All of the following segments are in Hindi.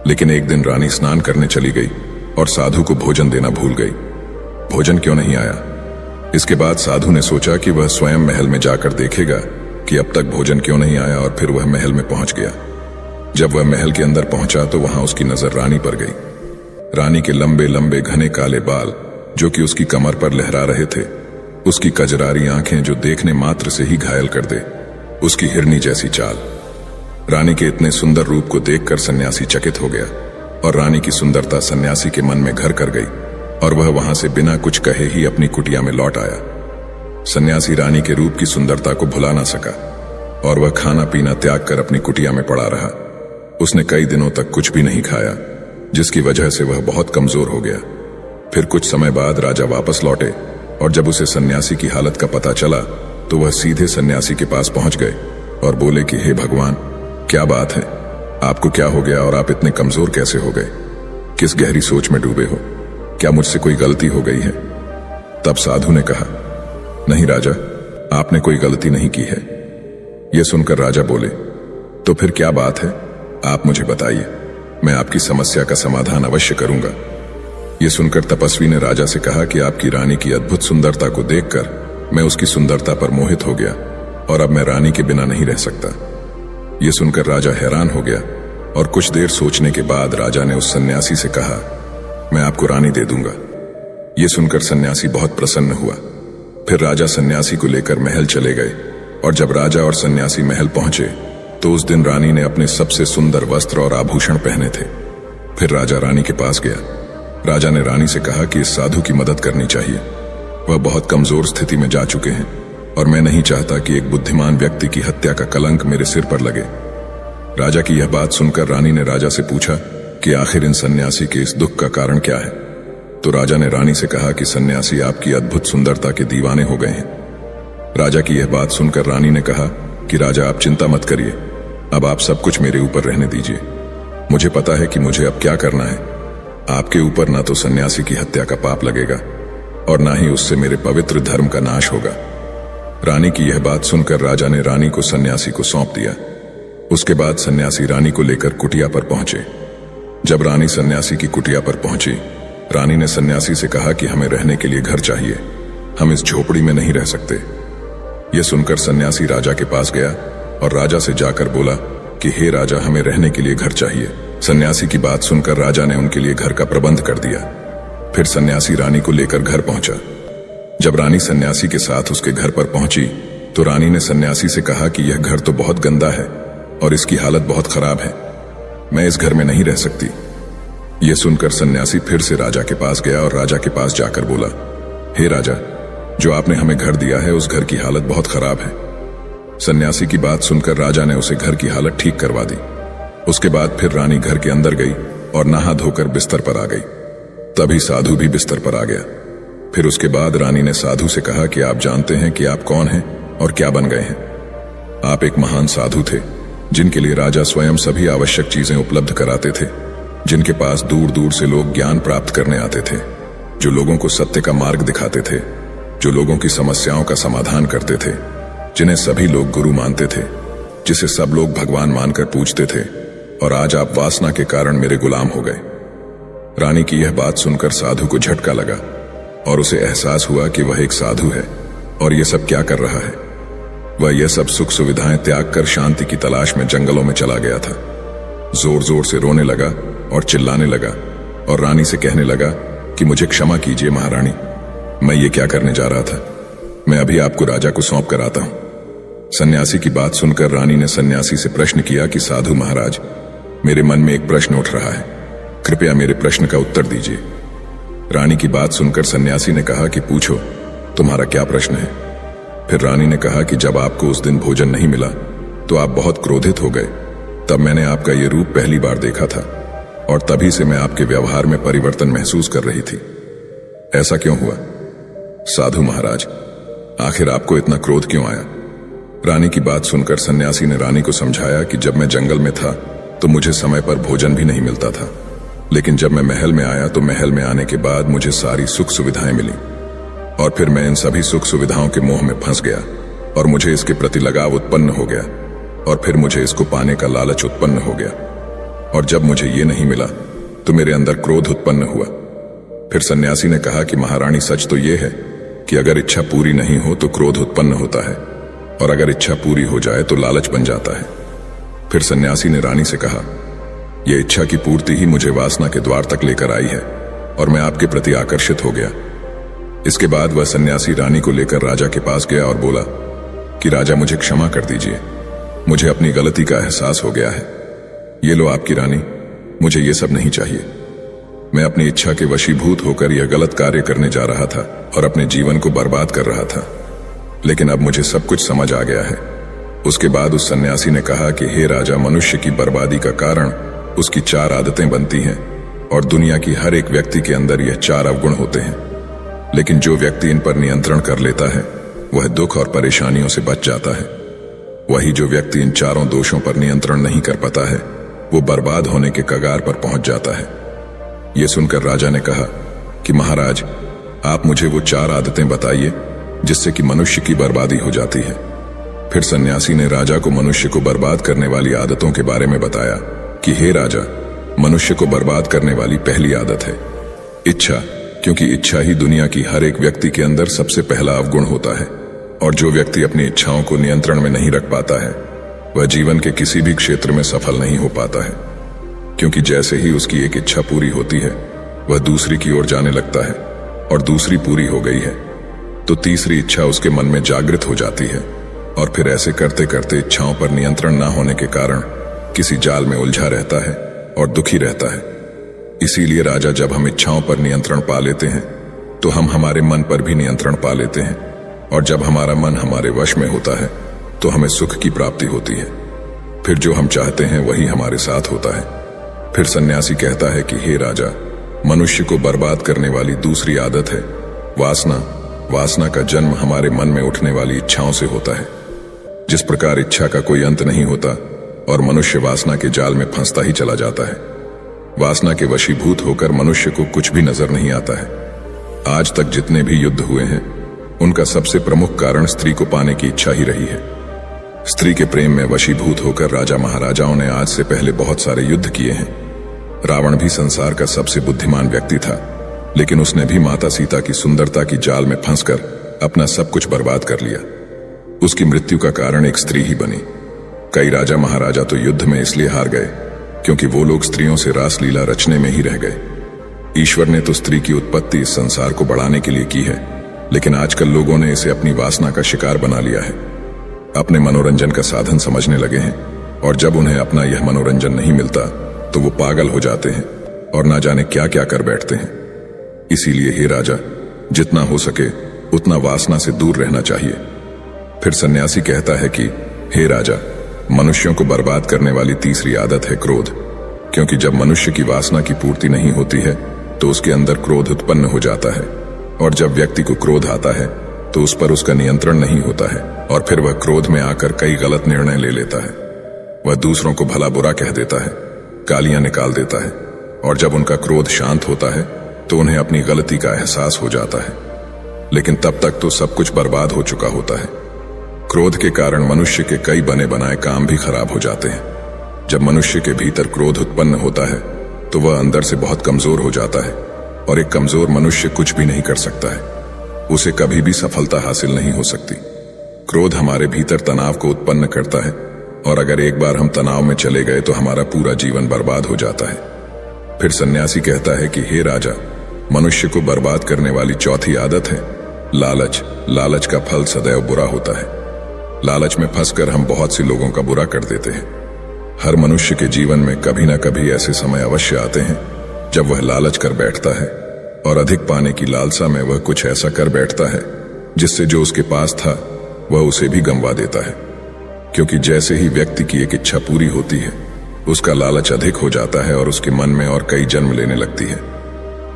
लेकिन एक दिन रानी स्नान करने चली गई और साधु को भोजन देना भूल गई। भोजन क्यों नहीं आया? इसके बाद साधु ने सोचा कि वह स्वयं महल में जाकर देखेगा कि अब तक भोजन क्यों नहीं आया, और फिर वह महल में पहुंच गया। जब वह महल के अंदर पहुंचा तो वहां उसकी नजर रानी पर गई। रानी के लंबे लंबे घने काले बाल जो कि उसकी कमर पर लहरा रहे थे, उसकी कजरारी आंखें जो देखने मात्र से ही घायल कर दे, उसकी हिरनी जैसी चाल। रानी के इतने सुंदर रूप को देखकर सन्यासी चकित हो गया और रानी की सुंदरता सन्यासी के मन में घर कर गई और वह वहां से बिना कुछ कहे ही अपनी कुटिया में लौट आया। सन्यासी रानी के रूप की सुंदरता को भुला ना सका और वह खाना पीना त्याग कर अपनी कुटिया में पड़ा रहा। उसने कई दिनों तक कुछ भी नहीं खाया, जिसकी वजह से वह बहुत कमजोर हो गया। फिर कुछ समय बाद राजा वापस लौटे और जब उसे सन्यासी की हालत का पता चला तो वह सीधे सन्यासी के पास पहुंच गए और बोले कि हे भगवान, क्या बात है, आपको क्या हो गया और आप इतने कमजोर कैसे हो गए? किस गहरी सोच में डूबे हो? क्या मुझसे कोई गलती हो गई है? तब साधु ने कहा, नहीं राजा, आपने कोई गलती नहीं की है। यह सुनकर राजा बोले, तो फिर क्या बात है, आप मुझे बताइए, मैं आपकी समस्या का समाधान अवश्य करूंगा। यह सुनकर तपस्वी ने राजा से कहा कि आपकी रानी की अद्भुत सुंदरता को देखकर मैं उसकी सुंदरता पर मोहित हो गया और अब मैं रानी के बिना नहीं रह सकता। यह सुनकर राजा हैरान हो गया और कुछ देर सोचने के बाद राजा ने उस सन्यासी से कहा, मैं आपको रानी दे दूंगा। यह सुनकर सन्यासी बहुत प्रसन्न हुआ। फिर राजा सन्यासी को लेकर महल चले गए और जब राजा और सन्यासी महल पहुंचे तो उस दिन रानी ने अपने सबसे सुंदर वस्त्र और आभूषण पहने थे। फिर राजा रानी के पास गया। राजा ने रानी से कहा कि इस साधु की मदद करनी चाहिए, वह बहुत कमजोर स्थिति में जा चुके हैं और मैं नहीं चाहता कि एक बुद्धिमान व्यक्ति की हत्या का कलंक मेरे सिर पर लगे। राजा की यह बात सुनकर रानी ने राजा से पूछा कि आखिर इन सन्यासी के इस दुख का कारण क्या है। तो राजा ने रानी से कहा कि सन्यासी आपकी अद्भुत सुंदरता के दीवाने हो गए हैं। राजा की यह बात सुनकर रानी ने कहा कि राजा, आप चिंता मत करिए, अब आप सब कुछ मेरे ऊपर रहने दीजिए। मुझे पता है कि मुझे अब क्या करना है। आपके ऊपर ना तो सन्यासी की हत्या का पाप लगेगा और ना ही उससे मेरे पवित्र धर्म का नाश होगा। रानी की यह बात सुनकर राजा ने रानी को सन्यासी को सौंप दिया। उसके बाद सन्यासी रानी को लेकर कुटिया पर पहुंचे। जब रानी सन्यासी की कुटिया पर पहुंची, रानी ने सन्यासी से कहा कि हमें रहने के लिए घर चाहिए, हम इस झोपड़ी में नहीं रह सकते। यह सुनकर सन्यासी राजा के पास गया और राजा से जाकर बोला कि हे राजा, हमें रहने के लिए घर चाहिए। सन्यासी की बात सुनकर राजा ने उनके लिए घर का प्रबंध कर दिया। फिर सन्यासी रानी को लेकर घर पहुंचा। जब रानी सन्यासी के साथ उसके घर पर पहुंची तो रानी ने सन्यासी से कहा कि यह घर तो बहुत गंदा है और इसकी हालत बहुत खराब है, मैं इस घर में नहीं रह सकती। यह सुनकर सन्यासी फिर से राजा के पास गया और राजा के पास जाकर बोला, हे राजा, जो आपने हमें घर दिया है उस घर की हालत बहुत खराब है। सन्यासी की बात सुनकर राजा ने उसे घर की हालत ठीक करवा दी। उसके बाद फिर रानी घर के अंदर गई और नहा धोकर बिस्तर पर आ गई। तभी साधु भी बिस्तर पर आ गया। फिर उसके बाद रानी ने साधु से कहा कि आप जानते हैं कि आप कौन हैं और क्या बन गए हैं। आप एक महान साधु थे जिनके लिए राजा स्वयं सभी आवश्यक चीजें उपलब्ध कराते थे, जिनके पास दूर दूर से लोग ज्ञान प्राप्त करने आते थे, जो लोगों को सत्य का मार्ग दिखाते थे, जो लोगों की समस्याओं का समाधान करते थे, जिन्हें सभी लोग गुरु मानते थे, जिसे सब लोग भगवान मानकर पूजते थे, और आज आप वासना के कारण मेरे गुलाम हो गए। रानी की यह बात सुनकर साधु को झटका लगा और उसे एहसास हुआ कि वह एक साधु है और यह सब क्या कर रहा है। वह यह सब सुख सुविधाएं त्याग कर शांति की तलाश में जंगलों में चला गया था। जोर जोर से रोने लगा और चिल्लाने लगा और रानी से कहने लगा कि मुझे क्षमा कीजिए महारानी, मैं ये क्या करने जा रहा था, मैं अभी आपको राजा को सौंप कर आता हूं। सन्यासी की बात सुनकर रानी ने सन्यासी से प्रश्न किया कि साधु महाराज, मेरे मन में एक प्रश्न उठ रहा है, कृपया मेरे प्रश्न का उत्तर दीजिए। रानी की बात सुनकर सन्यासी ने कहा कि पूछो, तुम्हारा क्या प्रश्न है। फिर रानी ने कहा कि जब आपको उस दिन भोजन नहीं मिला तो आप बहुत क्रोधित हो गए। तब मैंने आपका ये रूप पहली बार देखा था और तभी से मैं आपके व्यवहार में परिवर्तन महसूस कर रही थी। ऐसा क्यों हुआ? साधु महाराज, आखिर आपको इतना क्रोध क्यों आया? रानी की बात सुनकर सन्यासी ने रानी को समझाया कि जब मैं जंगल में था तो मुझे समय पर भोजन भी नहीं मिलता था, लेकिन जब मैं महल में आया तो महल में आने के बाद मुझे सारी सुख सुविधाएं मिली और फिर मैं इन सभी सुख सुविधाओं के मोह में फंस गया और मुझे इसके प्रति लगाव उत्पन्न हो गया और फिर मुझे इसको पाने का लालच उत्पन्न हो गया और जब मुझे ये नहीं मिला तो मेरे अंदर क्रोध उत्पन्न हुआ। फिर सन्यासी ने कहा कि महारानी, सच तो ये है कि अगर इच्छा पूरी नहीं हो तो क्रोध उत्पन्न होता है, और अगर इच्छा पूरी हो जाए तो लालच बन जाता है। फिर सन्यासी ने रानी से कहा, यह इच्छा की पूर्ति ही मुझे वासना के द्वार तक लेकर आई है और मैं आपके प्रति आकर्षित हो गया। इसके बाद वह सन्यासी रानी को लेकर राजा के पास गया और बोला कि राजा, मुझे क्षमा कर दीजिए, मुझे अपनी गलती का एहसास हो गया है। ये लो आपकी रानी, मुझे ये सब नहीं चाहिए। मैं अपनी इच्छा के वशीभूत होकर यह गलत कार्य करने जा रहा था और अपने जीवन को बर्बाद कर रहा था, लेकिन अब मुझे सब कुछ समझ आ गया है। उसके बाद उस सन्यासी ने कहा कि हे राजा, मनुष्य की बर्बादी का कारण उसकी 4 आदतें बनती हैं और दुनिया की हर एक व्यक्ति के अंदर यह 4 अवगुण होते हैं, लेकिन जो व्यक्ति इन पर नियंत्रण कर लेता है वह दुख और परेशानियों से बच जाता है। वही जो व्यक्ति इन 4 दोषों पर नियंत्रण नहीं कर पाता है वो बर्बाद होने के कगार पर पहुंच जाता है। यह सुनकर राजा ने कहा कि महाराज, आप मुझे वो 4 आदतें बताइए जिससे कि मनुष्य की बर्बादी हो जाती है। फिर सन्यासी ने राजा को मनुष्य को बर्बाद करने वाली आदतों के बारे में बताया कि हे राजा, मनुष्य को बर्बाद करने वाली पहली आदत है इच्छा, क्योंकि इच्छा ही दुनिया की हर एक व्यक्ति के अंदर सबसे पहला अवगुण होता है, और जो व्यक्ति अपनी इच्छाओं को नियंत्रण में नहीं रख पाता है वह जीवन के किसी भी क्षेत्र में सफल नहीं हो पाता है, क्योंकि जैसे ही उसकी एक इच्छा पूरी होती है वह दूसरी की ओर जाने लगता है, और दूसरी पूरी हो गई है तो तीसरी इच्छा उसके मन में जागृत हो जाती है, और फिर ऐसे करते करते इच्छाओं पर नियंत्रण न होने के कारण किसी जाल में उलझा रहता है और दुखी रहता है। इसीलिए राजा, जब हम इच्छाओं पर नियंत्रण पा लेते हैं तो हम हमारे मन पर भी नियंत्रण पा लेते हैं, और जब हमारा मन हमारे वश में होता है तो हमें सुख की प्राप्ति होती है। फिर जो हम चाहते हैं वही हमारे साथ होता है। फिर सन्यासी कहता है कि हे राजा, मनुष्य को बर्बाद करने वाली दूसरी आदत है वासना। वासना का जन्म हमारे मन में उठने वाली इच्छाओं से होता है। जिस प्रकार इच्छा का कोई अंत नहीं होता और मनुष्य वासना के जाल में फंसता ही चला जाता है, वासना के वशीभूत होकर मनुष्य को कुछ भी नजर नहीं आता है। आज तक जितने भी युद्ध हुए हैं उनका सबसे प्रमुख कारण स्त्री को पाने की इच्छा ही रही है। स्त्री के प्रेम में वशीभूत होकर राजा महाराजाओं ने आज से पहले बहुत सारे युद्ध किए हैं। रावण भी संसार का सबसे बुद्धिमान व्यक्ति था, लेकिन उसने भी माता सीता की सुंदरता की जाल में फंसकर अपना सब कुछ बर्बाद कर लिया। उसकी मृत्यु का कारण एक स्त्री ही बनी। कई राजा महाराजा तो युद्ध में इसलिए हार गए क्योंकि वो लोग स्त्रियों से रासलीला रचने में ही रह गए। ईश्वर ने तो स्त्री की उत्पत्ति इस संसार को बढ़ाने के लिए की है, लेकिन आजकल लोगों ने इसे अपनी वासना का शिकार बना लिया है, अपने मनोरंजन का साधन समझने लगे हैं, और जब उन्हें अपना यह मनोरंजन नहीं मिलता तो वो पागल हो जाते हैं और ना जाने क्या क्या कर बैठते हैं। इसीलिए हे राजा, जितना हो सके उतना वासना से दूर रहना चाहिए। फिर सन्यासी कहता है कि हे राजा, मनुष्यों को बर्बाद करने वाली तीसरी आदत है क्रोध, क्योंकि जब मनुष्य की वासना की पूर्ति नहीं होती है तो उसके अंदर क्रोध उत्पन्न हो जाता है, और जब व्यक्ति को क्रोध आता है तो उस पर उसका नियंत्रण नहीं होता है, और फिर वह क्रोध में आकर कई गलत निर्णय ले लेता है। वह दूसरों को भला बुरा कह देता है, गालियां निकाल देता है, और जब उनका क्रोध शांत होता है तो उन्हें अपनी गलती का एहसास हो जाता है, लेकिन तब तक तो सब कुछ बर्बाद हो चुका होता है। क्रोध के कारण मनुष्य के कई बने बनाए काम भी खराब हो जाते हैं। जब मनुष्य के भीतर क्रोध उत्पन्न होता है तो वह अंदर से बहुत कमजोर हो जाता है, और एक कमजोर मनुष्य कुछ भी नहीं कर सकता है, उसे कभी भी सफलता हासिल नहीं हो सकती। क्रोध हमारे भीतर तनाव को उत्पन्न करता है, और अगर एक बार हम तनाव में चले गए तो हमारा पूरा जीवन बर्बाद हो जाता है। फिर सन्यासी कहता है कि हे राजा, मनुष्य को बर्बाद करने वाली चौथी आदत है लालच। लालच का फल सदैव बुरा होता है। लालच में फंसकर हम बहुत सी लोगों का बुरा कर देते हैं। हर मनुष्य के जीवन में कभी ना कभी ऐसे समय अवश्य आते हैं जब वह लालच कर बैठता है, और अधिक पाने की लालसा में वह कुछ ऐसा कर बैठता है जिससे जो उसके पास था वह उसे भी गंवा देता है। क्योंकि जैसे ही व्यक्ति की एक इच्छा पूरी होती है उसका लालच अधिक हो जाता है और उसके मन में और कई जन्म लेने लगती है।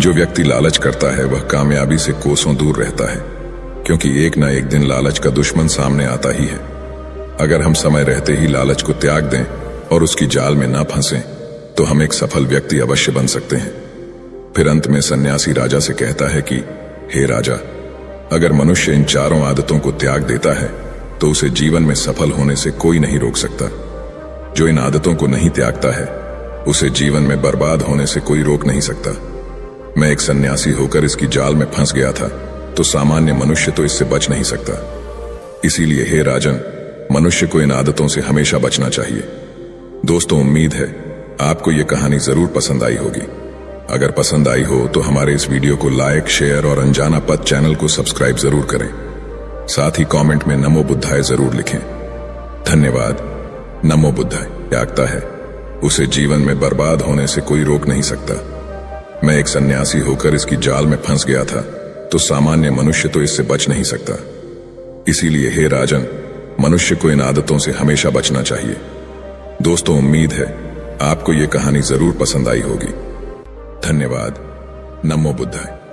जो व्यक्ति लालच करता है वह कामयाबी से कोसों दूर रहता है, क्योंकि एक ना एक दिन लालच का दुश्मन सामने आता ही है। अगर हम समय रहते ही लालच को त्याग दें और उसकी जाल में ना फंसें तो हम एक सफल व्यक्ति अवश्य बन सकते हैं। फिर अंत में सन्यासी राजा से कहता है कि हे राजा, अगर मनुष्य इन चारों आदतों को त्याग देता है तो उसे जीवन में सफल होने से कोई नहीं रोक सकता। जो इन आदतों को नहीं त्यागता है उसे जीवन में बर्बाद होने से कोई रोक नहीं सकता। मैं एक सन्यासी होकर इसकी जाल में फंस गया था, तो सामान्य मनुष्य तो इससे बच नहीं सकता। इसीलिए हे राजन, मनुष्य को इन आदतों से हमेशा बचना चाहिए। दोस्तों, उम्मीद है आपको ये कहानी जरूर पसंद आई होगी। अगर पसंद आई हो तो हमारे इस वीडियो को लाइक, शेयर और अनजाना पथ चैनल को सब्सक्राइब जरूर करें। साथ ही कमेंट में नमो बुद्धाय जरूर लिखें। धन्यवाद। नमो बुद्धाय त्यागता है, उसे जीवन में बर्बाद होने से कोई रोक नहीं सकता। मैं एक सन्यासी होकर इसकी जाल में फंस गया था, तो सामान्य मनुष्य तो इससे बच नहीं सकता। इसीलिए हे राजन, मनुष्य को इन आदतों से हमेशा बचना चाहिए। दोस्तों, उम्मीद है आपको ये कहानी जरूर पसंद आई होगी। धन्यवाद। नमो बुद्धाय।